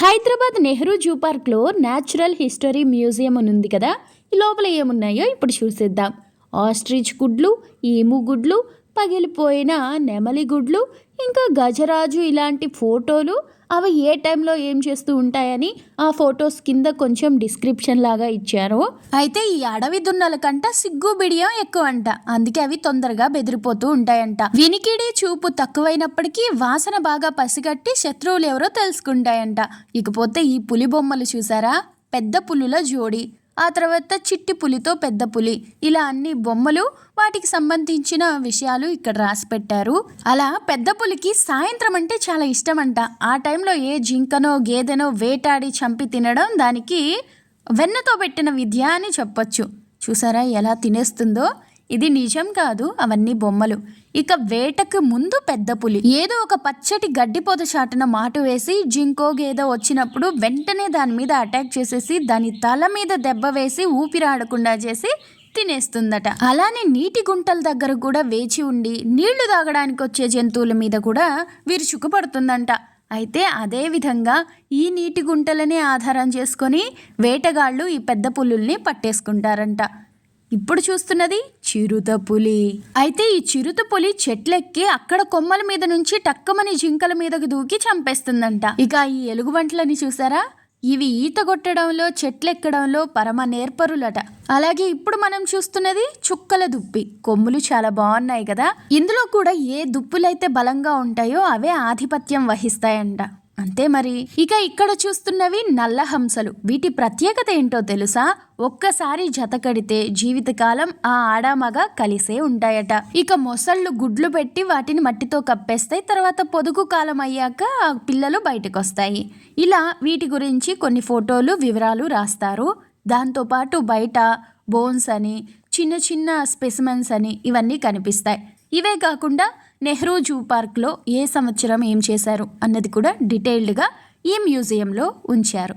Hyderabad Nehru zoo పార్క్లో natural history museum అని ఉంది కదా. ఈ లోపల ఏమున్నాయో ఇప్పుడు చూసేద్దాం. ఆస్ట్రిచ్ గుడ్లు, ఈము గుడ్లు, పగిలిపోయిన నెమలి గుడ్లు, ఇంకా గజరాజు ఇలాంటి ఫోటోలు. అవి ఏ టైంలో ఏం చేస్తూ ఉంటాయని ఆ ఫొటోస్ కింద కొంచెం డిస్క్రిప్షన్ లాగా ఇచ్చారు. అయితే ఈ అడవి దున్నల కంట సిగ్గు బిడియం ఎక్కువ అంట, అందుకే అవి తొందరగా బెదిరిపోతూ ఉంటాయంట. వినికిడి చూపు తక్కువైనప్పటికీ వాసన బాగా పసిగట్టి శత్రువులు ఎవరో తెలుసుకుంటాయంట. ఇకపోతే ఈ పులి బొమ్మలు చూసారా, పెద్ద పులుల జోడి, ఆ తర్వాత చిట్టి పులితో పెద్ద పులి, ఇలా అన్ని బొమ్మలు, వాటికి సంబంధించిన విషయాలు ఇక్కడ రాసి పెట్టారు. అలా పెద్ద పులికి సాయంత్రం అంటే చాలా ఇష్టం అంట. ఆ టైంలో ఏ జింకనో గేదెనో వేటాడి చంపి తినడం దానికి వెన్నతో పెట్టిన విద్య అని చెప్పొచ్చు. చూసారా ఎలా తినేస్తుందో. ఇది నిజం కాదు, అవన్నీ బొమ్మలు. ఇక వేటకు ముందు పెద్ద పులి ఏదో ఒక పచ్చటి గడ్డిపోత చాటున మాటు వేసి జింకో గేదో వచ్చినప్పుడు వెంటనే దాని మీద అటాక్ చేసేసి దాని తల మీద దెబ్బ వేసి ఊపిరాడకుండా చేసి తినేస్తుందట. అలానే నీటి గుంటల దగ్గర కూడా వేచి ఉండి నీళ్లు తాగడానికి వచ్చే జంతువుల మీద కూడా విరుచుకుపడుతుందంట. అయితే అదే విధంగా ఈ నీటి గుంటలనే ఆధారం చేసుకొని వేటగాళ్ళు ఈ పెద్ద పులుల్ని పట్టేసుకుంటారంట. ఇప్పుడు చూస్తున్నది చిరుత పులి. అయితే ఈ చిరుత పులి చెట్లెక్కి అక్కడ కొమ్మల మీద నుంచి టక్కమని జింకల మీదకు దూకి చంపేస్తుందంట. ఇక ఈ ఎలుగుబంట్లని చూసారా, ఇవి ఈత కొట్టడంలో చెట్లెక్కడంలో పరమ నేర్పరులట. అలాగే ఇప్పుడు మనం చూస్తున్నది చుక్కల దుప్పి. కొమ్ములు చాలా బాగున్నాయి కదా. ఇందులో కూడా ఏ దుప్పులైతే బలంగా ఉంటాయో అవే ఆధిపత్యం వహిస్తాయంట. అంతే మరి. ఇక ఇక్కడ చూస్తున్నవి నల్ల హంసలు. వీటి ప్రత్యేకత ఏంటో తెలుసా? ఒక్కసారి జత కడితే జీవితకాలం ఆ ఆడామగ కలిసే ఉంటాయట. ఇక మొసళ్ళు గుడ్లు పెట్టి వాటిని మట్టితో కప్పేస్తాయి. తర్వాత పొదుగు కాలం అయ్యాక ఆ పిల్లలు బయటకు వస్తాయి. ఇలా వీటి గురించి కొన్ని ఫోటోలు వివరాలు రాస్తారు. దాంతోపాటు బయట బోన్స్ అని, చిన్న చిన్న స్పెసిమెన్స్ అని ఇవన్నీ కనిపిస్తాయి. ఇవే కాకుండా నెహ్రూ జూ పార్క్లో ఏ సంవత్సరం ఏం చేశారు అన్నది కూడా డీటెయిల్డ్గా ఈ మ్యూజియంలో ఉంచారు.